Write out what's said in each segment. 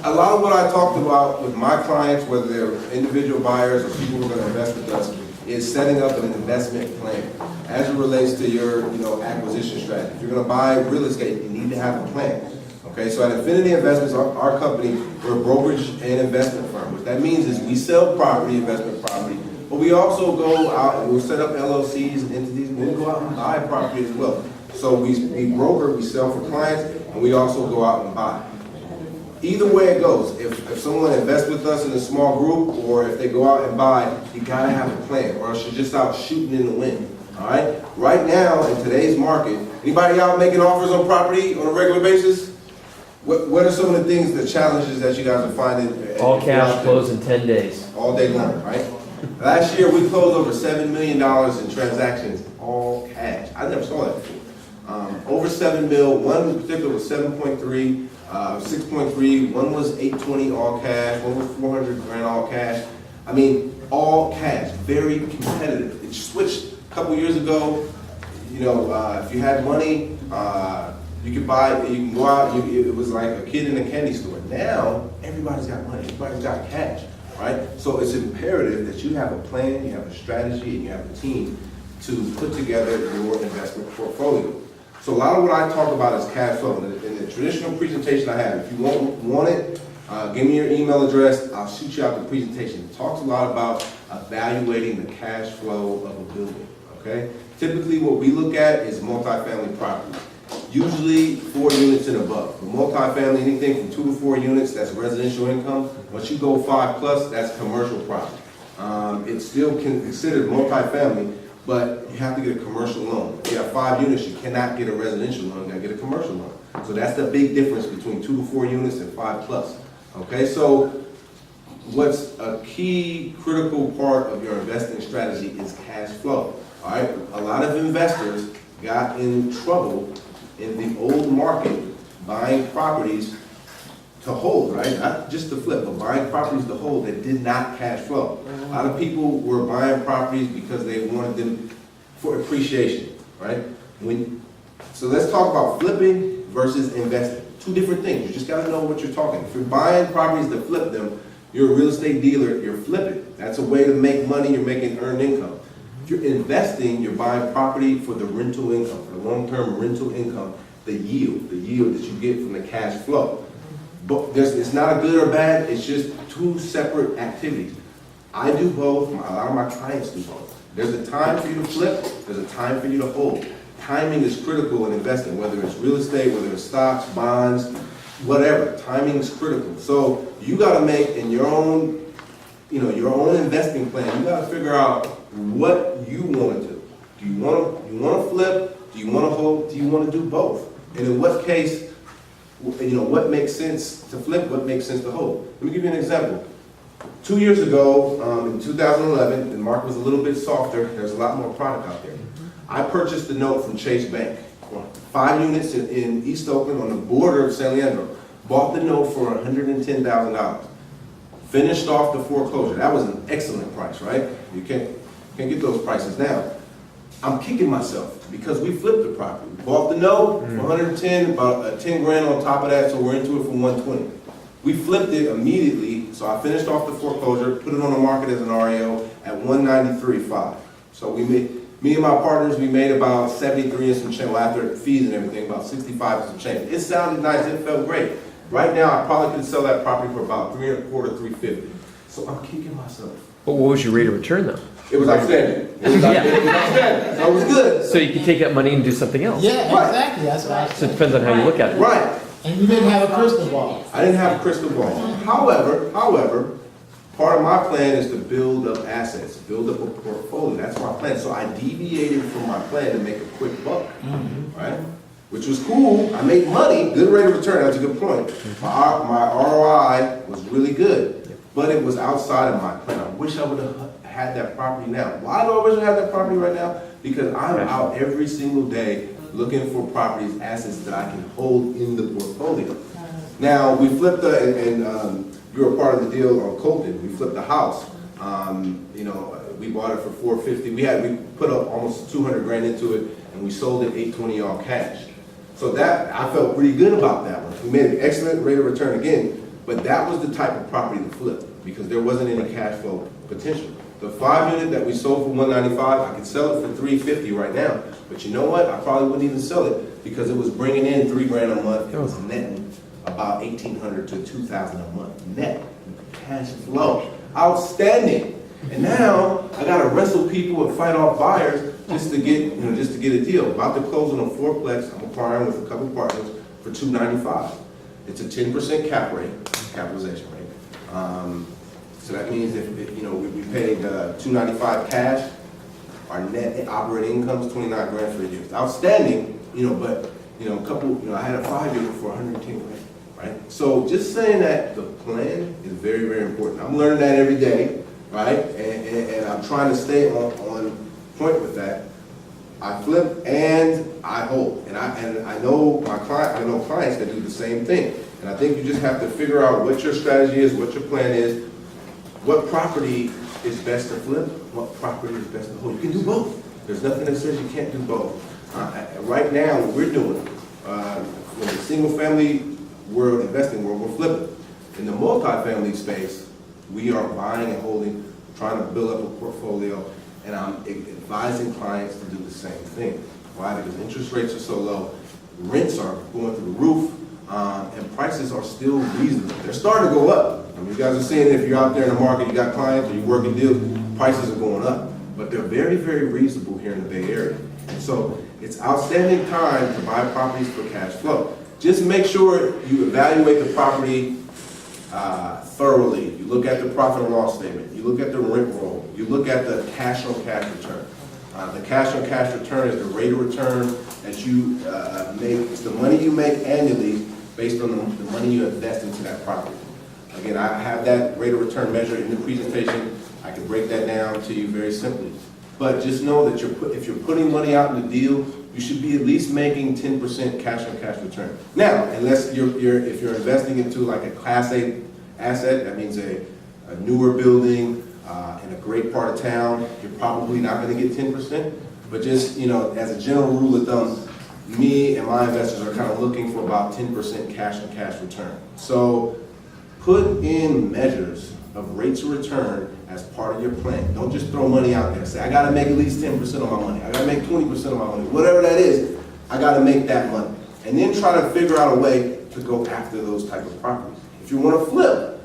a lot of what I talked about with my clients, whether they're individual buyers or people who are going to invest with us, is setting up an investment plan as it relates to your, acquisition strategy. If you're going to buy real estate, you need to have a plan. Okay, so at Infinity Investments, our company, we're a brokerage and investment firm. What that means is we sell property, investment property, but we also go out and we'll set up LLCs and entities, and we'll go out and buy property as well. So we broker, we sell for clients, and we also go out and buy. Either way it goes, if someone invests with us in a small group, or if they go out and buy, you gotta have a plan, or else you're just out shooting in the wind. All right? Right now, in today's market, anybody out making offers on property on a regular basis? What are some of the things, the challenges that you guys are finding? All cash close in 10 days. All day long, right? Last year, we closed over $7 million in transactions, all cash. I never saw that before. Over 7 mil, one in particular was 7.3, 6.3, one was 820 all cash, one was 400 grand all cash. I mean, all cash, very competitive. It switched a couple years ago. If you had money, you could buy, you can go out, it was like a kid in a candy store. Now, everybody's got money, everybody's got cash, right? So it's imperative that you have a plan, you have a strategy, and you have a team to put together your investment portfolio. So a lot of what I talk about is cash flow. In the traditional presentation I have, if you want it, give me your email address, I'll shoot you out the presentation. It talks a lot about evaluating the cash flow of a building, okay? Typically what we look at is multifamily properties. Usually 4 units and above. For multifamily, anything from 2 to 4 units, that's residential income. Once you go 5 plus, that's commercial property. It's still considered multifamily, but you have to get a commercial loan. If you have 5 units, you cannot get a residential loan, you gotta get a commercial loan. So that's the big difference between 2 to 4 units and 5 plus. Okay, so what's a key critical part of your investing strategy is cash flow. All right, a lot of investors got in trouble in the old market buying properties to hold, right? Not just to flip, but buying properties to hold that did not cash flow. A lot of people were buying properties because they wanted them for appreciation, right? So let's talk about flipping versus investing. 2 different things. You just gotta know what you're talking. If you're buying properties to flip them, you're a real estate dealer, you're flipping. That's a way to make money, you're making earned income. If you're investing, you're buying property for the rental income, for the long-term rental income, the yield that you get from the cash flow. But it's not a good or bad, it's just 2 separate activities. I do both, a lot of my clients do both. There's a time for you to flip, there's a time for you to hold. Timing is critical in investing, whether it's real estate, whether it's stocks, bonds, whatever. Timing is critical. So you gotta make in your own, your own investing plan, you gotta figure out what you wanna do. Do you wanna flip? Do you wanna hold? Do you wanna do both? And in what case, what makes sense to flip, what makes sense to hold. Let me give you an example. 2 years ago, in 2011, the market was a little bit softer, there's a lot more product out there. I purchased the note from Chase Bank, 5 units in East Oakland on the border of San Leandro. Bought the note for $110,000. Finished off the foreclosure. That was an excellent price, right? You can't get those prices now. I'm kicking myself because we flipped the property. We bought the note for 110, about 10 grand on top of that, so we're into it for 120. We flipped it immediately, so I finished off the foreclosure, put it on the market as an REO at 193.5. So me and my partners, we made about 73 and some change, well, after fees and everything, about 65 and some change. It sounded nice, it felt great. Right now, I probably could sell that property for about 325, 350. So I'm kicking myself. But what was your rate of return though? It was outstanding. It was outstanding. So it was good. So you can take that money and do something else. Yeah, Right. exactly. That's right. So it depends on how you look at it. Right. And you didn't have a crystal ball. I didn't have a crystal ball. However, part of my plan is to build up assets, build up a portfolio. That's my plan. So I deviated from my plan to make a quick buck, right? Which was cool. I made money, good rate of return. That's a good point. My ROI was really good, but it was outside of my plan. I wish I would have had that property now. Why do I wish I had that property right now? Because I'm out every single day looking for properties, assets that I can hold in the portfolio. Now, we flipped and you were part of the deal on Colton. We flipped the house. We bought it for $450. We put up almost 200 grand into it, and we sold it 820 all cash. So that I felt pretty good about that one. We made an excellent rate of return. Again, But that was the type of property to flip, because there wasn't any cash flow potential. The 5 unit that we sold for 195, I could sell it for 350 right now. But you know what? I probably wouldn't even sell it because it was bringing in $3,000 a month. It was netting about $1,800 to $2,000 a month net cash flow. Outstanding. And now I got to wrestle people and fight off buyers just to get, just to get a deal. About to close on a fourplex. I'm acquiring with a couple partners for $295. It's a 10% capitalization rate. So that means if we paid $295 cash, our net operating income is $29,000 for the year. It's outstanding, but I had a 5 unit for $110,000, right? So just saying that the plan is very, very important. I'm learning that every day, right? And I'm trying to stay on point with that. I flip and I hold, and I know clients that do the same thing. And I think you just have to figure out what your strategy is, what your plan is, what property is best to flip, what property is best to hold. You can do both. There's nothing that says you can't do both. Right now, what we're doing, in the single-family world, investing world, we're flipping. In the multifamily space, we are buying and holding, trying to build up a portfolio, and I'm advising clients to do the same thing. Why? Because interest rates are so low, rents are going through the roof, and prices are still reasonable. They're starting to go up. I mean, you guys are seeing it. If you're out there in the market, you got clients or you're working deals, prices are going up. But they're very, very reasonable here in the Bay Area. And so it's outstanding time to buy properties for cash flow. Just make sure you evaluate the property thoroughly. You look at the profit and loss statement. You look at the rent roll. You look at the cash on cash return. The cash on cash return is the rate of return that you make. It's the money you make annually based on the money you invest into that property. Again, I have that rate of return measure in the presentation. I can break that down to you very simply. But just know that if you're putting money out in the deal, you should be at least making 10% cash on cash return. Now, unless if you're investing into like a Class A asset, that means a newer building in a great part of town, you're probably not going to get 10%. But just, as a general rule of thumb, me and my investors are kind of looking for about 10% cash on cash return. So put in measures of rates of return as part of your plan. Don't just throw money out there. Say, I got to make at least 10% of my money. I got to make 20% of my money. Whatever that is, I got to make that money. And then try to figure out a way to go after those type of properties. If you want to flip,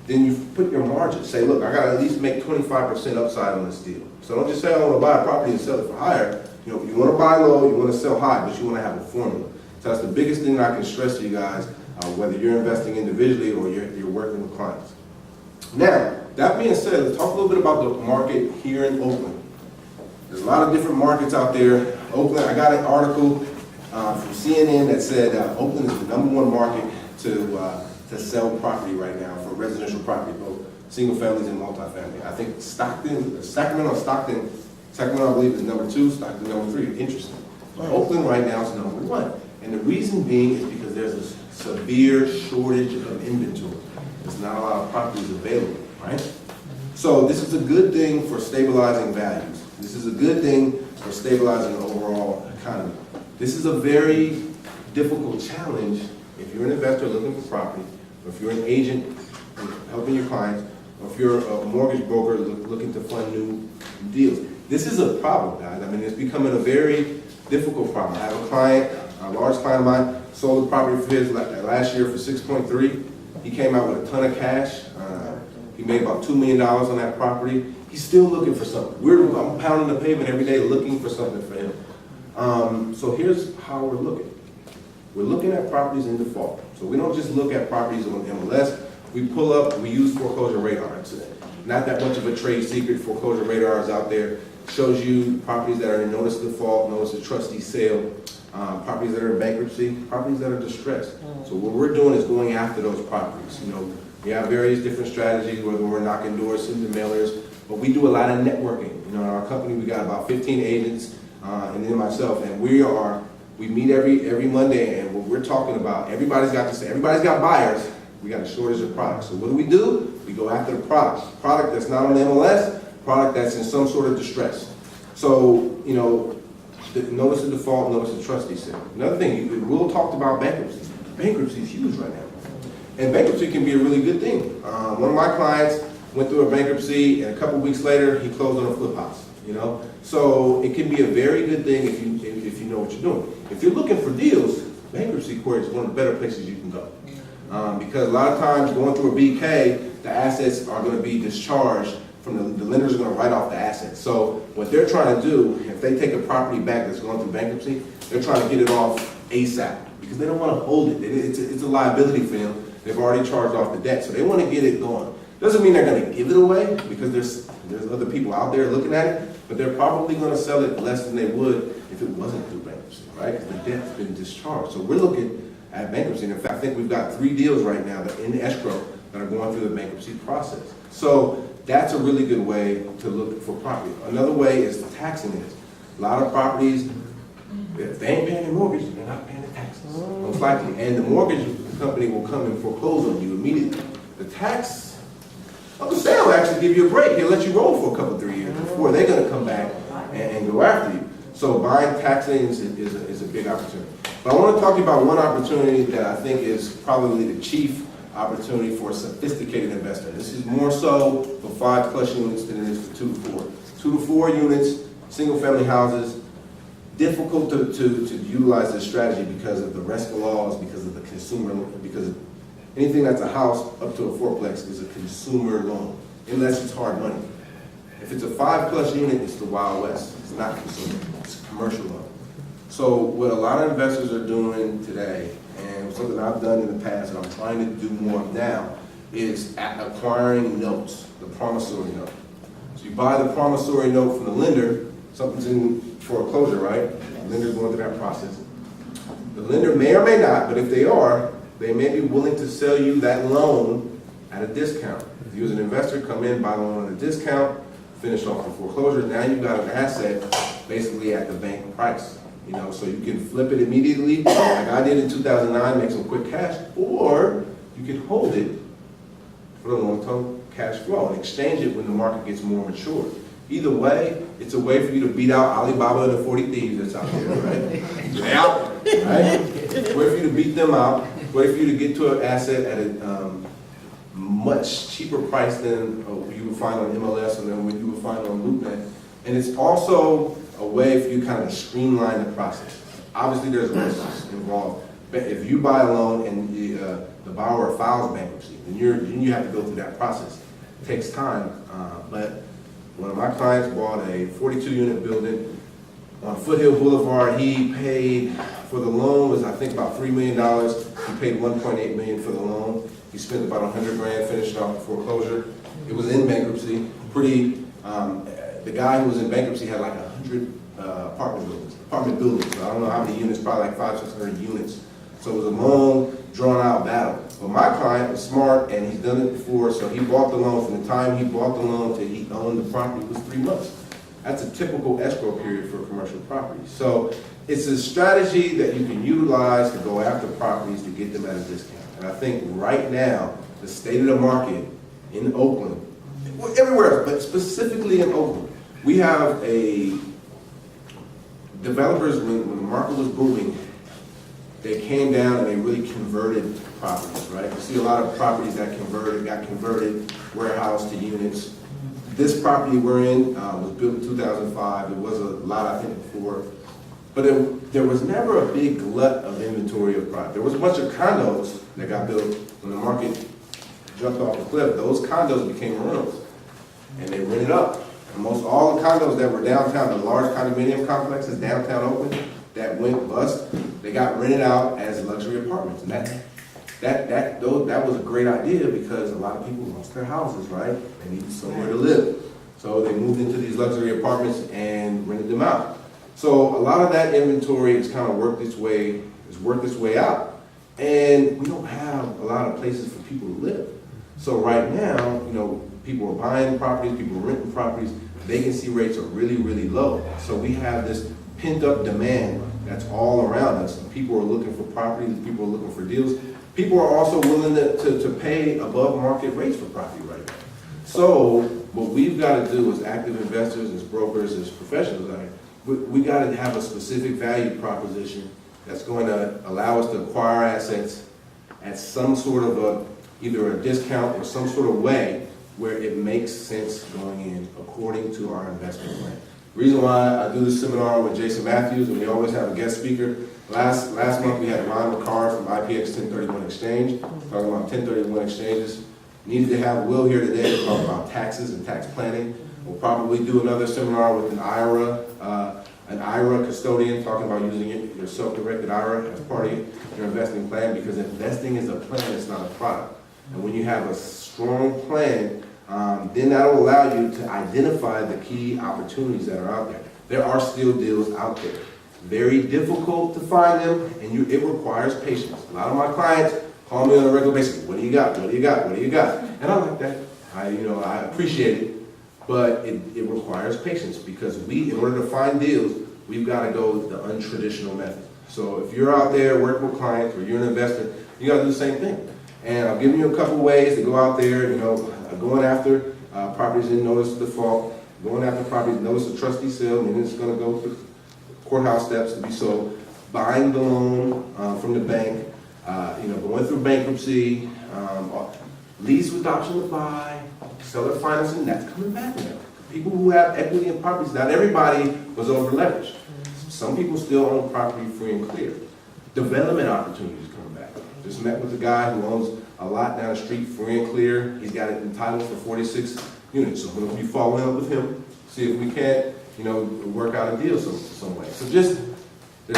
then you put your margin. Say, look, I got to at least make 25% upside on this deal. So don't just say, I want to buy a property and sell it for higher. You want to buy low, you want to sell high, but you want to have a formula. So that's the biggest thing that I can stress to you guys, whether you're investing individually or you're working with clients. Now, that being said, let's talk a little bit about the market here in Oakland. There's a lot of different markets out there. Oakland, I got an article from CNN that said Oakland is the #1 market to sell property right now for residential property, both single families and multifamily. I think Sacramento, I believe, is #2, Stockton #3. Interesting. Oakland right now is #1. And the reason being is because there's a severe shortage of inventory. There's not a lot of properties available, right? So this is a good thing for stabilizing values. This is a good thing for stabilizing the overall economy. This is a very difficult challenge if you're an investor looking for property, or if you're an agent helping your clients, or if you're a mortgage broker looking to fund new deals. This is a problem, guys. I mean, it's becoming a very difficult problem. I have a client, a large client of mine, sold a property for his last year for 6.3. He came out with a ton of cash. He made about $2 million on that property. He's still looking for something. I'm pounding the pavement every day looking for something for him. So here's how we're looking. We're looking at properties in default. So we don't just look at properties on MLS. We pull up, we use foreclosure radar. It's not that much of a trade secret. Foreclosure radar is out there. Shows you properties that are in notice of default, notice of trustee sale, properties that are in bankruptcy, properties that are distressed. So what we're doing is going after those properties. We have various different strategies, whether we're knocking doors, sending mailers, but we do a lot of networking. In our company, we got about 15 agents, and then myself, and we meet every Monday, and what we're talking about, everybody's got buyers, we got a shortage of products. So what do? We go after the product that's not on the MLS, product that's in some sort of distress. So, the notice of default, notice of trustee sale. Another thing, Will talked about bankruptcy. Bankruptcy is huge right now. And bankruptcy can be a really good thing. One of my clients went through a bankruptcy, and a couple weeks later, he closed on a flip house, you know? So it can be a very good thing if you know what you're doing. If you're looking for deals, bankruptcy court is one of the better places you can go. Because a lot of times going through a BK, the assets are gonna be discharged from the lenders are gonna write off the assets. So what they're trying to do, if they take a property back that's going through bankruptcy, they're trying to get it off ASAP because they don't wanna hold it. It's a liability for them. They've already charged off the debt, so they wanna get it going. Doesn't mean they're gonna give it away because there's other people out there looking at it, but they're probably gonna sell it less than they would if it wasn't through bankruptcy, right? Because the debt's been discharged. So we're looking at bankruptcy. And in fact, I think we've got 3 deals right now that are in escrow that are going through the bankruptcy process. So that's a really good way to look for property. Another way is taxing it. A lot of properties, if they ain't paying their mortgage, they're not paying the taxes, most likely. And the mortgage company will come and foreclose on you immediately. The tax, Uncle Sam will actually give you a break. He'll let you roll for a couple, 3 years before they're gonna come back and go after you. So buying taxing is a big opportunity. But I want to talk to you about one opportunity that I think is probably the chief opportunity for a sophisticated investor. This is more so for 5+ units than it is for 2 to 4. 2 to 4 units, single family houses, difficult to utilize this strategy because of the RESPA laws, because of the consumer, because anything that's a house up to a 4-plex is a consumer loan, unless it's hard money. If it's a 5+ unit, it's the Wild West. It's not consumer, it's a commercial loan. So what a lot of investors are doing today, and something I've done in the past and I'm trying to do more of now, is acquiring notes, the promissory note. So you buy the promissory note from the lender, something's in foreclosure, right? The lender's going through that process. The lender may or may not, but if they are, they may be willing to sell you that loan at a discount. If you as an investor come in, buy the loan at a discount, finish off the foreclosure, now you've got an asset basically at the bank price. You know, so you can flip it immediately, like I did in 2009, make some quick cash, or you can hold it for the long-term cash flow and exchange it when the market gets more mature. Either way, it's a way for you to beat out Alibaba and the 40 thieves that's out there, right? They're out there, right? It's a way for you to beat them out, a way for you to get to an asset at a much cheaper price than you would find on MLS and then what you would find on LoopNet. And it's also a way for you kind of streamline the process. Obviously, there's risks involved. But if you buy a loan and the borrower files bankruptcy, then you have to go through that process. It takes time. But one of my clients bought a 42-unit building on Foothill Boulevard. He paid for the loan was I think about $3 million. He paid $1.8 million for the loan. He spent about $100 grand finishing off the foreclosure. It was in bankruptcy. The guy who was in bankruptcy had like 100 apartment buildings. So I don't know how many units, probably like 500-600 units. So it was a long, drawn-out battle. But my client was smart, and he's done it before, so he bought the loan. From the time he bought the loan to he owned the property was 3 months. That's a typical escrow period for commercial property. So it's a strategy that you can utilize to go after properties to get them at a discount. And I think right now, the state of the market in Oakland, well, everywhere else, but specifically in Oakland, we have developers, when the market was booming, they came down and they really converted properties, right? You see a lot of properties that got converted, warehouse to units. This property we're in was built in 2005. There was a lot, I think, before. But there was never a big glut of inventory of property. There was a bunch of condos that got built when the market jumped off the cliff. Those condos became rentals, and they rented up. And most all the condos that were downtown, the large condominium complexes downtown Oakland that went bust, they got rented out as luxury apartments. And that was a great idea because a lot of people lost their houses, right? They needed somewhere to live. So they moved into these luxury apartments and rented them out. So a lot of that inventory has kind of worked its way out. And we don't have a lot of places for people to live. So right now, you know, people are buying properties, people are renting properties, vacancy rates are really, really low. So we have this pent-up demand that's all around us. People are looking for properties, people are looking for deals. People are also willing to pay above market rates for property right now. So what we've got to do as active investors, as brokers, as professionals, we got to have a specific value proposition that's going to allow us to acquire assets at some sort of either a discount or some sort of way where it makes sense going in according to our investment plan. Reason why I do this seminar with Jason Matthews, and we always have a guest speaker. Last month we had Ron Ricard from IPX 1031 Exchange, talking about 1031 exchanges. Needed to have Will here today to talk about taxes and tax planning. We'll probably do another seminar with an IRA custodian, talking about using your self-directed IRA as part of your investing plan, because investing is a plan, it's not a product. And when you have a strong plan, then that will allow you to identify the key opportunities that are out there. There are still deals out there. Very difficult to find them, and it requires patience. A lot of my clients call me on a regular basis. What do you got? What do you got? What do you got? And I like that. I appreciate it, but it requires patience, because in order to find deals, we've got to go the untraditional method. So if you're out there working with clients or you're an investor, you got to do the same thing. And I've given you a couple ways to go out there, going after properties in notice of default, going after properties notice of trustee sale, and it's going to go through courthouse steps to be sold, buying the loan from the bank, going through bankruptcy, lease with option to buy, seller financing, that's coming back now. People who have equity in properties, not everybody was over leveraged. Some people still own property free and clear. Development opportunities coming back. Just met with a guy who owns a lot down the street, free and clear. He's got it entitled for 46 units. So we'll be following up with him, see if we can't, work out a deal some way. So there's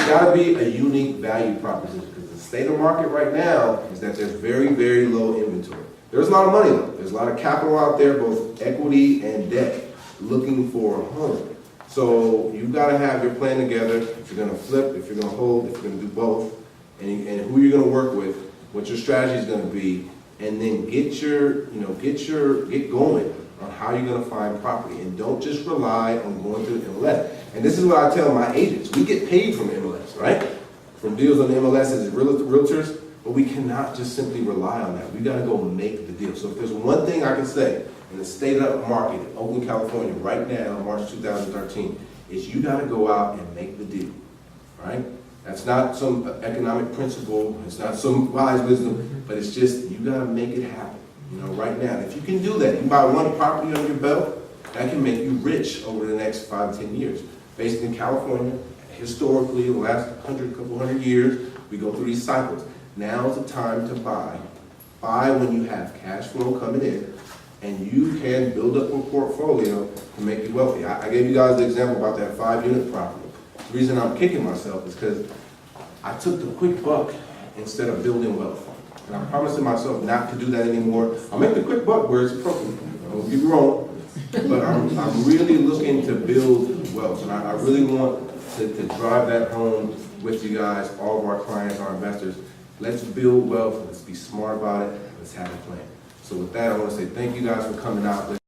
got to be a unique value proposition, because the state of market right now is that there's very, very low inventory. There's a lot of money though. There's a lot of capital out there, both equity and debt, looking for a home. So you've got to have your plan together. If you're going to flip, if you're going to hold, if you're going to do both, and who you're going to work with, what your strategy is going to be, and then get going on how you're going to find property, and don't just rely on going through the MLS. And this is what I tell my agents: we get paid from the MLS, right? From deals on the MLS as realtors, but we cannot just simply rely on that. We got to go make the deal. So if there's one thing I can say in the state of the market in Oakland, California, right now, March 2013, is you got to go out and make the deal, right? That's not some economic principle, it's not some wise wisdom, but it's just, you gotta make it happen, right now. And if you can do that, you buy one property under your belt, that can make you rich over the next 5 to 10 years. Based in California, historically, the last couple hundred years, we go through these cycles. Now's the time to buy. Buy when you have cash flow coming in, and you can build up a portfolio to make you wealthy. I gave you guys the example about that 5-unit property. The reason I'm kicking myself is because I took the quick buck instead of building wealth. And I'm promising myself not to do that anymore. I'll make the quick buck where it's appropriate. I won't get me wrong. But I'm really looking to build wealth. And I really want to drive that home with you guys, all of our clients, our investors. Let's build wealth. Let's be smart about it. Let's have a plan. So with that, I want to say thank you guys for coming out.